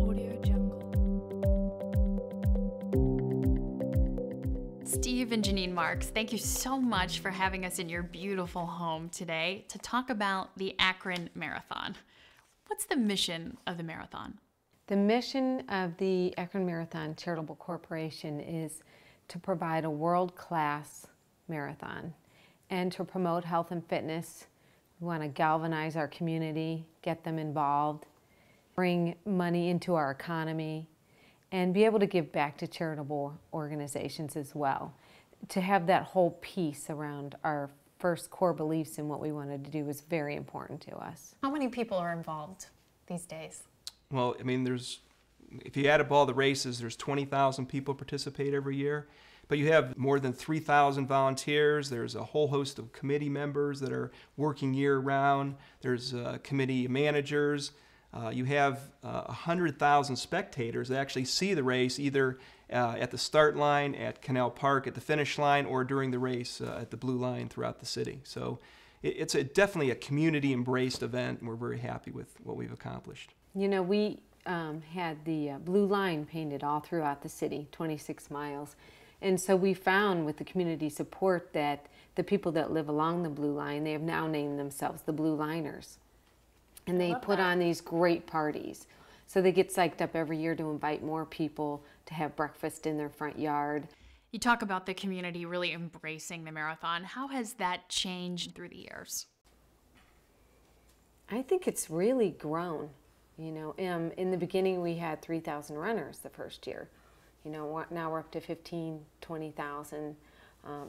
Audio Jungle. Steve and Janine Marks, thank you so much for having us in your beautiful home today to talk about the Akron Marathon. What's the mission of the marathon? The mission of the Akron Marathon Charitable Corporation is to provide a world-class marathon and to promote health and fitness. We want to galvanize our community, get them involved, bring money into our economy, and be able to give back to charitable organizations as well. To have that whole piece around our first core beliefs and what we wanted to do was very important to us. How many people are involved these days? Well, I mean, if you add up all the races, there's 20,000 people participate every year. But you have more than 3,000 volunteers. There's a whole host of committee members that are working year-round. There's committee managers. You have 100,000 spectators that actually see the race either at the start line, at Canal Park, at the finish line, or during the race at the Blue Line throughout the city. So it's definitely a community-embraced event, and we're very happy with what we've accomplished. You know, we had the Blue Line painted all throughout the city, 26 miles. And so we found with the community support that the people that live along the Blue Line, they have now named themselves the Blue Liners. And they put on these great parties. So they get psyched up every year to invite more people to have breakfast in their front yard. You talk about the community really embracing the marathon. How has that changed through the years? I think it's really grown. You know, in the beginning we had 3,000 runners the first year. You know, now we're up to 15, 20,000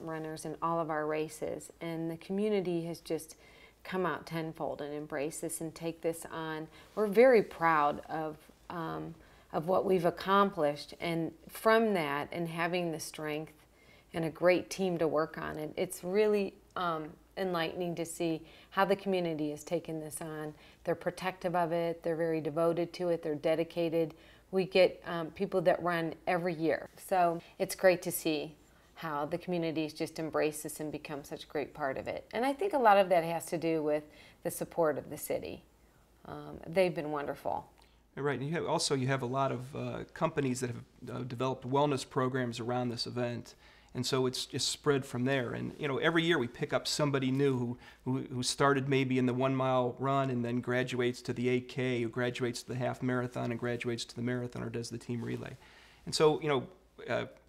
runners in all of our races. And the community has just come out tenfold and embrace this and take this on. We're very proud of what we've accomplished. And from that, and having the strength and a great team to work on it, it's really enlightening to see how the community has taken this on. They're protective of it. They're very devoted to it. They're dedicated. We get people that run every year. So it's great to see how the communities just embrace this and become such a great part of it. And I think a lot of that has to do with the support of the city. They've been wonderful. Right, and you have a lot of companies that have developed wellness programs around this event. And so it's just spread from there. And you know, every year we pick up somebody new who started maybe in the 1 mile run and then graduates to the 8K, who graduates to the half marathon and graduates to the marathon or does the team relay. And so, you know,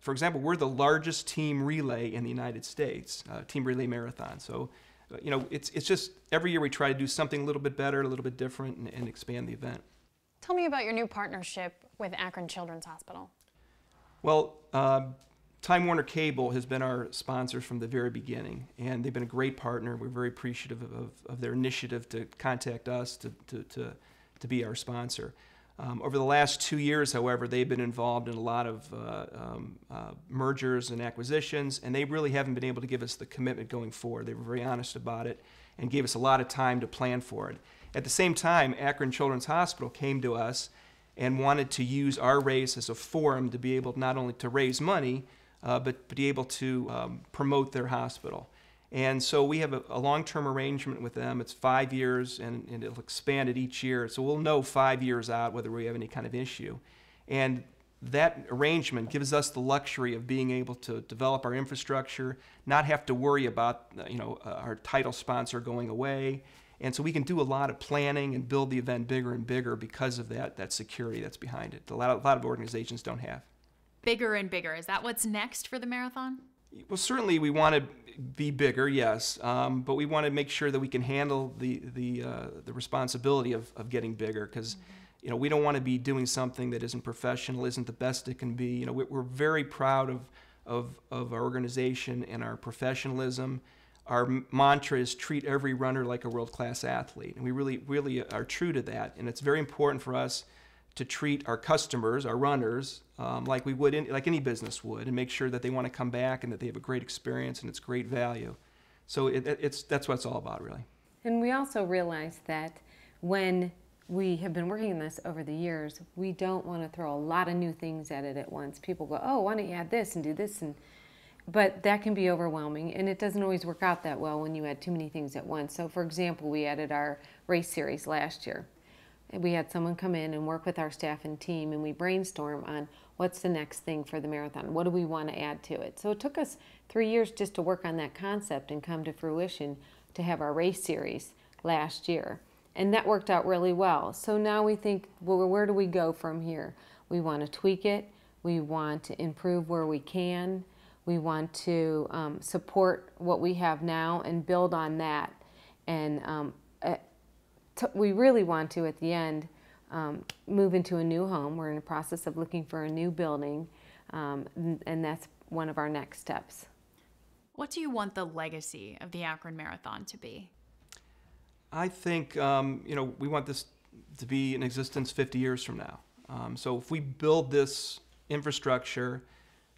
for example, we're the largest team relay in the United States, team relay marathon. So, you know, it's just every year we try to do something a little bit better, a little bit different, and expand the event. Tell me about your new partnership with Akron Children's Hospital. Well, Time Warner Cable has been our sponsor from the very beginning, and they've been a great partner. We're very appreciative of their initiative to contact us to be our sponsor. Over the last 2 years, however, they've been involved in a lot of mergers and acquisitions, and they really haven't been able to give us the commitment going forward. They were very honest about it and gave us a lot of time to plan for it. At the same time, Akron Children's Hospital came to us and wanted to use our race as a forum to be able not only to raise money, but be able to promote their hospital. And so we have a long-term arrangement with them. It's 5 years, and it'll expand it each year. So we'll know 5 years out whether we have any kind of issue. And that arrangement gives us the luxury of being able to develop our infrastructure, not have to worry about our title sponsor going away. And so we can do a lot of planning and build the event bigger and bigger because of that security that's behind it. A lot of organizations don't have. Bigger and bigger. Is that what's next for the marathon? Well, certainly we want to be bigger, yes, but we want to make sure that we can handle the responsibility of getting bigger, because you know, we don't want to be doing something that isn't professional, isn't the best it can be. You know, we're very proud of our organization and our professionalism. Our mantra is treat every runner like a world-class athlete, and we really are true to that. And it's very important for us to treat our customers, our runners, like we would like any business would, and make sure that they want to come back and that they have a great experience and it's great value. So that's what it's all about, really. And we also realize that when we have been working on this over the years, we don't want to throw a lot of new things at it at once. People go, oh, why don't you add this and do this? But that can be overwhelming, and it doesn't always work out that well when you add too many things at once. So for example, we added our race series last year. we had someone come in and work with our staff and team, and we brainstorm on what's the next thing for the marathon. What do we want to add to it? So it took us 3 years just to work on that concept and come to fruition to have our race series last year. And that worked out really well. So now we think, well, where do we go from here? We want to tweak it. We want to improve where we can. We want to support what we have now and build on that. And we really want to, at the end, move into a new home. We're in the process of looking for a new building, and that's one of our next steps. What do you want the legacy of the Akron Marathon to be? I think, we want this to be in existence 50 years from now. So if we build this infrastructure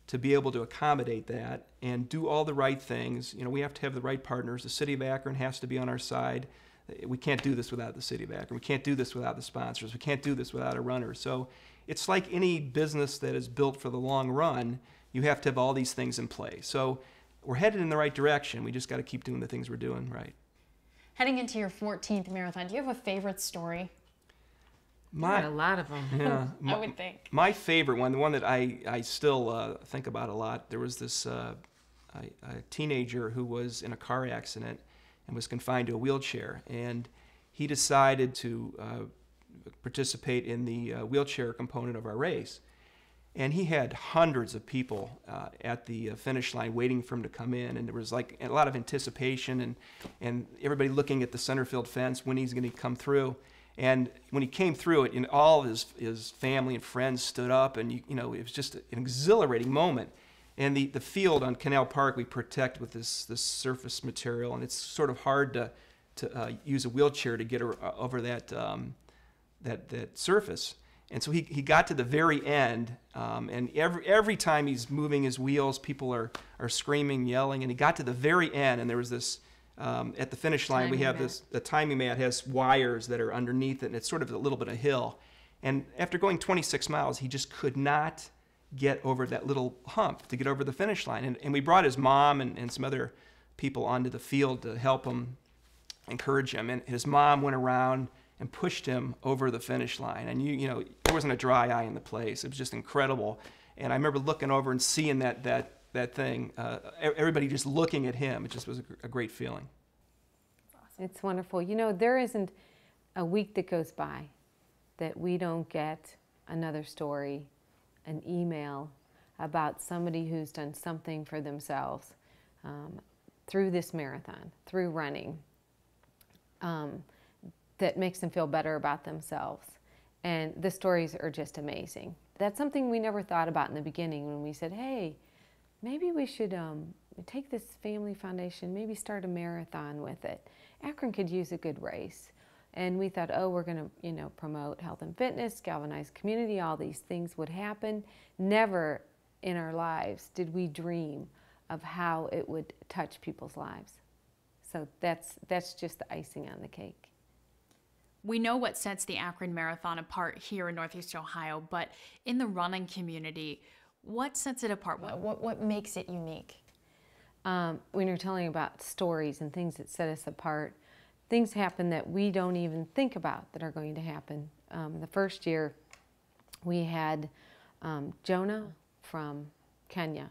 to be able to accommodate that and do all the right things, we have to have the right partners. The city of Akron has to be on our side. We can't do this without the city of Akron. We can't do this without the sponsors. We can't do this without a runner. So it's like any business that is built for the long run, you have to have all these things in place. So we're headed in the right direction. We just got to keep doing the things we're doing right. Heading into your 14th marathon, do you have a favorite story? A lot of them. Yeah, I would think. My favorite one, the one that I still think about a lot, there was this a teenager who was in a car accident and was confined to a wheelchair, and he decided to participate in the wheelchair component of our race. And he had hundreds of people at the finish line waiting for him to come in, and there was like a lot of anticipation and everybody looking at the center field fence when he's going to come through. And when he came through it, all of his family and friends stood up, and it was just an exhilarating moment. And the field on Canal Park we protect with this surface material, and it's sort of hard to use a wheelchair to get over that surface. And so he got to the very end, and every time he's moving his wheels, people are screaming, yelling, and he got to the very end, and there was this, at the finish line, we have the timing mat has wires that are underneath it, and it's sort of a little bit of hill. And after going 26 miles, he just could not get over that little hump to get over the finish line. And we brought his mom and some other people onto the field to help him, encourage him. And his mom went around and pushed him over the finish line. And there wasn't a dry eye in the place. It was just incredible. And I remember looking over and seeing that thing, everybody just looking at him. It just was a great feeling. It's wonderful. There isn't a week that goes by that we don't get another story, an email about somebody who's done something for themselves through this marathon, through running, that makes them feel better about themselves. And the stories are just amazing. That's something we never thought about in the beginning when we said, hey, maybe we should take this family foundation, maybe start a marathon with it. Akron could use a good race. And we thought, oh, we're going to, promote health and fitness, galvanize community, all these things would happen. Never in our lives did we dream of how it would touch people's lives. So that's just the icing on the cake. We know what sets the Akron Marathon apart here in Northeast Ohio, but in the running community, what sets it apart? What makes it unique? When you're telling about stories and things that set us apart, things happen that we don't even think about that are going to happen. The first year, we had Jonah from Kenya.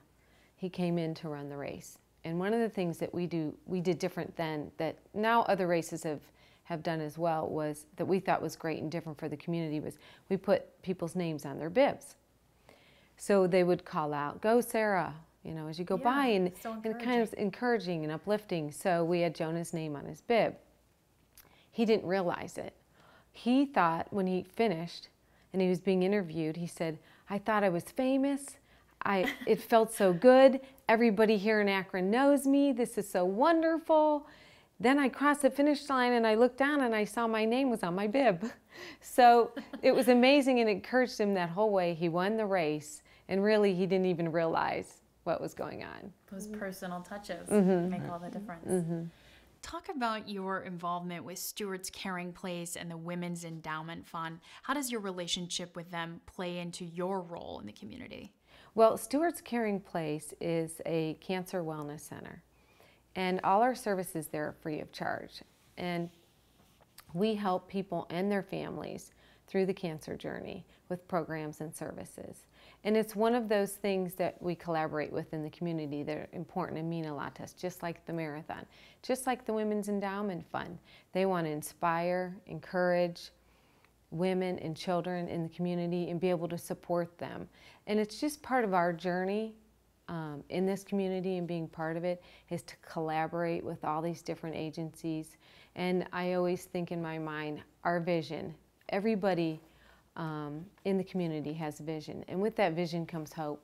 He came in to run the race. And one of the things that we did different then, that now other races have done as well, was that we thought was great and different for the community, was we put people's names on their bibs. So they would call out, "Go Sarah," as you go by, and kind of encouraging and uplifting. So we had Jonah's name on his bib. He didn't realize it. He thought when he finished and he was being interviewed, he said, "I thought I was famous. It felt so good. Everybody here in Akron knows me. This is so wonderful." Then I crossed the finish line and I looked down and I saw my name was on my bib. So it was amazing and encouraged him that whole way. He won the race, and really he didn't even realize what was going on. Those personal touches make all the difference. Mm-hmm. Talk about your involvement with Stewart's Caring Place and the Women's Endowment Fund. How does your relationship with them play into your role in the community? Well, Stewart's Caring Place is a cancer wellness center, and all our services there are free of charge. And We help people and their families through the cancer journey with programs and services. And it's one of those things that we collaborate with in the community that are important and mean a lot to us, just like the marathon, just like the Women's Endowment Fund. They want to inspire, encourage women and children in the community and be able to support them. And it's just part of our journey in this community, and being part of it is to collaborate with all these different agencies. And I always think in my mind, our vision, everybody in the community has a vision, and with that vision comes hope,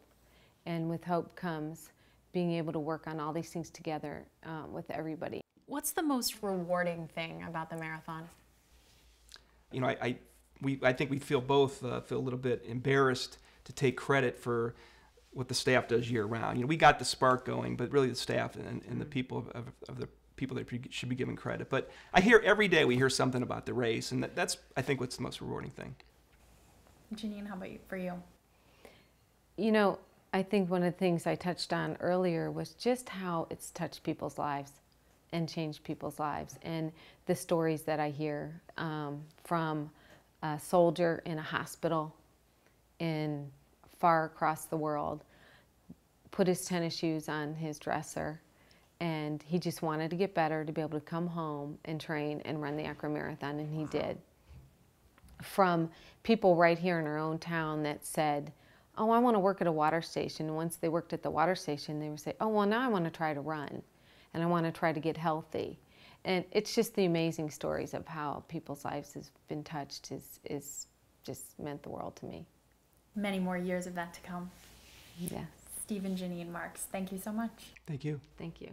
and with hope comes being able to work on all these things together with everybody. What's the most Rewarding thing about the marathon? You know, I think we feel both feel a little bit embarrassed to take credit for what the staff does year round. You know, we got the spark going, but really the staff and the people of the people that should be given credit. But I hear every day, we hear something about the race, and that's, I think, what's the most rewarding thing. Janine, how about for you? You know, I think one of the things I touched on earlier was just how it's touched people's lives and changed people's lives, and the stories that I hear from a soldier in a hospital in far across the world, put his tennis shoes on his dresser, and he just wanted to get better to be able to come home and train and run the Akron Marathon, and he did. From people right here in our own town that said, oh, I want to work at a water station. And once they worked at the water station, they would say, oh, well, now I want to try to run, and I want to try to get healthy. And it's just the amazing stories of how people's lives has been touched is just meant the world to me. Many more years of that to come. Yes. Steve and Janine Marks, thank you so much. Thank you. Thank you.